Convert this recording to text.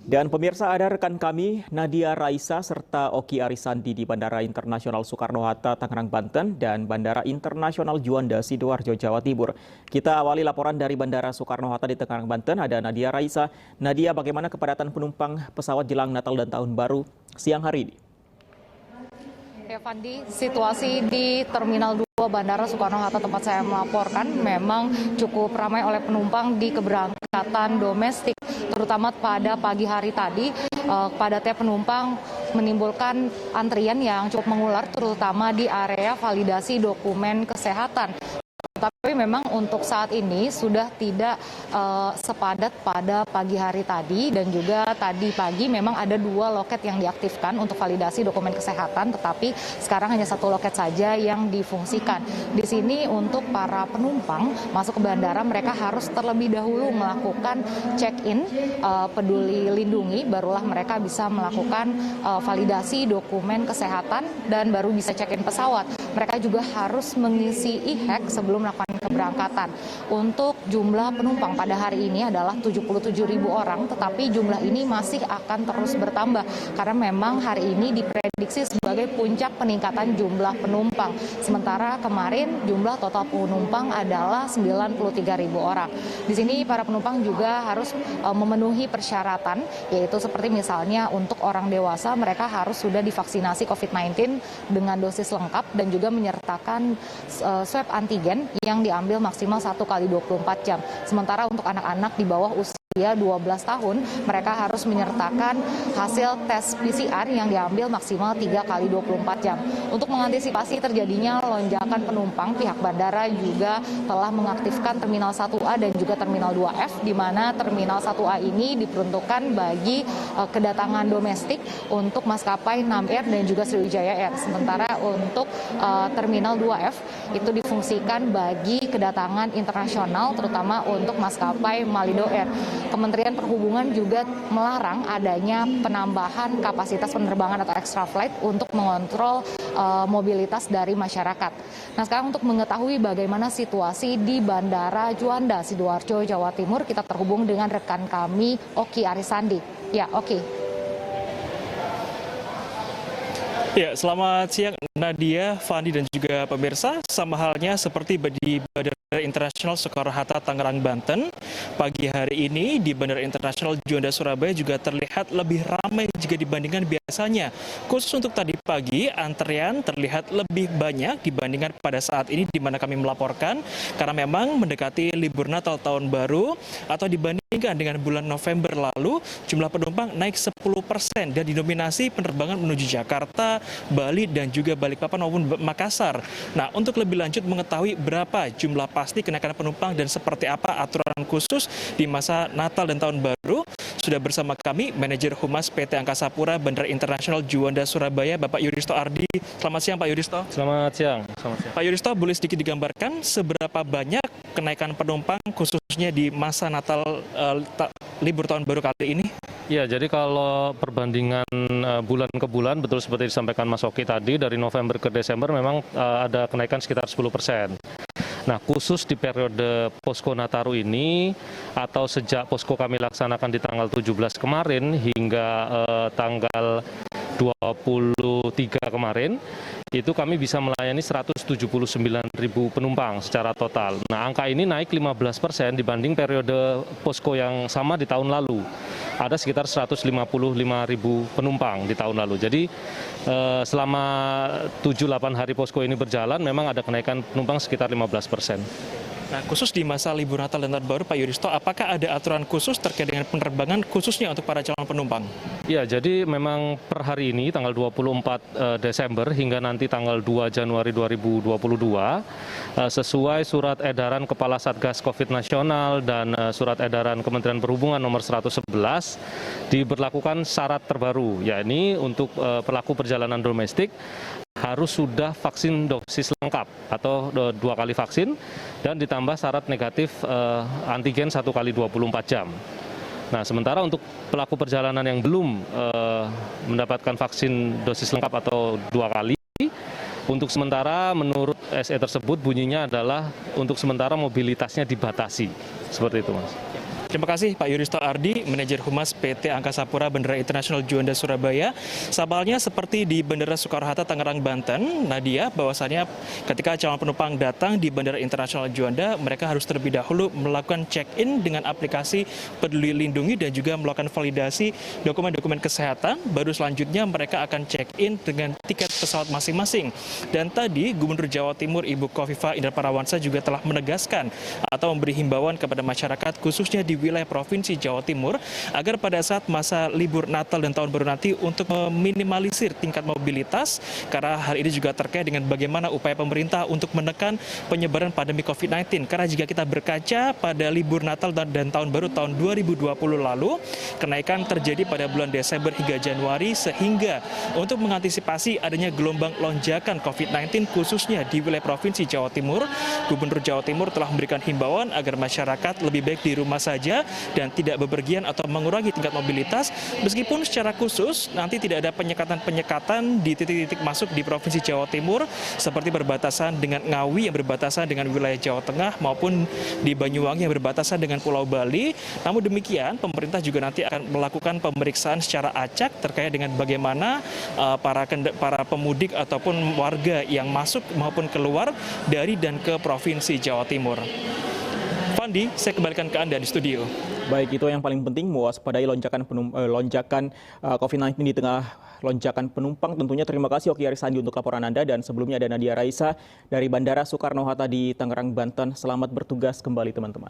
Dan pemirsa, ada rekan kami Nadia Raisa serta Oki Arisandi di Bandara Internasional Soekarno-Hatta, Tangerang, Banten dan Bandara Internasional Juanda, Sidoarjo, Jawa Timur. Kita awali laporan dari Bandara Soekarno-Hatta di Tangerang, Banten. Ada Nadia Raisa. Nadia, bagaimana kepadatan penumpang pesawat jelang Natal dan Tahun Baru siang hari ini? Ya, Fandi, situasi di Terminal 2 Bandara Soekarno-Hatta tempat saya melaporkan memang cukup ramai oleh penumpang di keberangkatan domestik, terutama pada pagi hari tadi. Padatnya penumpang menimbulkan antrian yang cukup mengular, terutama di area validasi dokumen kesehatan. Tapi memang untuk saat ini sudah tidak sepadat pada pagi hari tadi, dan juga tadi pagi memang ada 2 loket yang diaktifkan untuk validasi dokumen kesehatan, tetapi sekarang hanya 1 loket saja yang difungsikan. Di sini untuk para penumpang masuk ke bandara, mereka harus terlebih dahulu melakukan check-in Peduli Lindungi, barulah mereka bisa melakukan validasi dokumen kesehatan dan baru bisa check-in pesawat. Mereka juga harus mengisi e-hack sebelum melakukan keberangkatan. Untuk jumlah penumpang pada hari ini adalah 77.000 orang, tetapi jumlah ini masih akan terus bertambah karena memang hari ini diprediksi sebagai puncak peningkatan jumlah penumpang. Sementara kemarin jumlah total penumpang adalah 93.000 orang. Di sini para penumpang juga harus memenuhi persyaratan, yaitu seperti misalnya untuk orang dewasa mereka harus sudah divaksinasi COVID-19 dengan dosis lengkap dan juga menyertakan swab antigen yang diambil maksimal 1 kali 24 jam. Sementara untuk anak-anak di bawah usia 12 tahun, mereka harus menyertakan hasil tes PCR yang diambil maksimal 3 kali 24 jam. Untuk mengantisipasi terjadinya lonjakan penumpang, pihak bandara juga telah mengaktifkan Terminal 1A dan juga Terminal 2F, di mana Terminal 1A ini diperuntukkan bagi kedatangan domestik untuk maskapai Nam Air dan juga Sriwijaya Air. Sementara untuk Terminal 2F itu difungsikan bagi kedatangan internasional, terutama untuk maskapai Malindo Air. Kementerian Perhubungan juga melarang adanya penambahan kapasitas penerbangan atau extra flight untuk mengontrol mobilitas dari masyarakat. Nah, sekarang untuk mengetahui bagaimana situasi di Bandara Juanda, Sidoarjo, Jawa Timur, kita terhubung dengan rekan kami Oki Arisandi. Ya, Oki. Ya, selamat siang Nadia, Fandi dan juga pemirsa. Sama halnya seperti di Bandara Internasional Soekarno-Hatta, Tangerang, Banten. Pagi hari ini di Bandara Internasional Juanda, Surabaya juga terlihat lebih ramai jika dibandingkan biasanya. Khusus untuk tadi pagi, antrean terlihat lebih banyak dibandingkan pada saat ini di mana kami melaporkan. Karena memang mendekati libur Natal Tahun Baru atau dibandingkan dengan bulan November lalu, jumlah penumpang naik 10% dan didominasi penerbangan menuju Jakarta, Bali dan juga Balikpapan maupun Makassar. Nah, untuk lebih lanjut mengetahui berapa jumlah pasti kenaikan penumpang dan seperti apa aturan khusus di masa Natal dan Tahun Baru, sudah bersama kami Manajer Humas PT Angkasa Pura Bandara Internasional Juanda, Surabaya, Bapak Yuristo Ardi. Selamat siang Pak Yuristo. Selamat siang. Pak Yuristo, boleh sedikit digambarkan seberapa banyak kenaikan penumpang khususnya di masa Natal libur Tahun Baru kali ini? Ya, jadi kalau perbandingan bulan ke bulan, betul seperti disampaikan Mas Oki tadi, dari November ke Desember memang ada kenaikan sekitar 10%. Nah, khusus di periode Posko Nataru ini, atau sejak Posko kami laksanakan di tanggal 17 kemarin hingga tanggal 23 kemarin, itu kami bisa melayani 179.000 penumpang secara total. Nah, angka ini naik 15% dibanding periode Posko yang sama di tahun lalu. Ada sekitar 155.000 penumpang di tahun lalu. Jadi selama 7-8 hari Posko ini berjalan, memang ada kenaikan penumpang sekitar 15%. Nah, khusus di masa libur Natal dan Tahun Baru, Pak Yuristo, apakah ada aturan khusus terkait dengan penerbangan khususnya untuk para calon penumpang? Ya, jadi memang per hari ini tanggal 24 Desember hingga nanti tanggal 2 Januari 2022, sesuai surat edaran Kepala Satgas COVID Nasional dan surat edaran Kementerian Perhubungan nomor 111, diberlakukan syarat terbaru, yakni untuk pelaku perjalanan domestik harus sudah vaksin dosis lengkap atau 2 kali vaksin dan ditambah syarat negatif antigen 1 kali 24 jam. Nah, sementara untuk pelaku perjalanan yang belum mendapatkan vaksin dosis lengkap atau 2 kali, untuk sementara menurut SE tersebut bunyinya adalah untuk sementara mobilitasnya dibatasi. Seperti itu, Mas. Terima kasih Pak Yuristo Ardi, Manajer Humas PT Angkasa Pura Bandara Internasional Juanda Surabaya. Sabalnya seperti di Bandara Soekarno-Hatta Tangerang, Banten, Nadia, bahwasannya ketika calon penumpang datang di Bandara Internasional Juanda, mereka harus terlebih dahulu melakukan check-in dengan aplikasi Peduli Lindungi dan juga melakukan validasi dokumen-dokumen kesehatan. Baru selanjutnya mereka akan check-in dengan tiket pesawat masing-masing. Dan tadi Gubernur Jawa Timur Ibu Khofifah Indar Parawansa juga telah menegaskan atau memberi himbauan kepada masyarakat khususnya di wilayah Provinsi Jawa Timur agar pada saat masa libur Natal dan Tahun Baru nanti untuk meminimalisir tingkat mobilitas, karena hal ini juga terkait dengan bagaimana upaya pemerintah untuk menekan penyebaran pandemi COVID-19. Karena jika kita berkaca pada libur Natal dan Tahun Baru tahun 2020 lalu, kenaikan terjadi pada bulan Desember hingga Januari, sehingga untuk mengantisipasi adanya gelombang lonjakan COVID-19 khususnya di wilayah Provinsi Jawa Timur, Gubernur Jawa Timur telah memberikan himbauan agar masyarakat lebih baik di rumah saja dan tidak bepergian atau mengurangi tingkat mobilitas, meskipun secara khusus nanti tidak ada penyekatan di titik-titik masuk di Provinsi Jawa Timur seperti berbatasan dengan Ngawi yang berbatasan dengan wilayah Jawa Tengah maupun di Banyuwangi yang berbatasan dengan Pulau Bali. Namun demikian, pemerintah juga nanti akan melakukan pemeriksaan secara acak terkait dengan bagaimana para pemudik ataupun warga yang masuk maupun keluar dari dan ke Provinsi Jawa Timur. Fandi, saya kembalikan ke Anda di studio. Baik, itu yang paling penting, mewaspadai lonjakan COVID-19 di tengah lonjakan penumpang. Tentunya terima kasih Oki Arisandi untuk laporan Anda, dan sebelumnya ada Nadia Raisa dari Bandara Soekarno-Hatta di Tangerang, Banten. Selamat bertugas kembali teman-teman.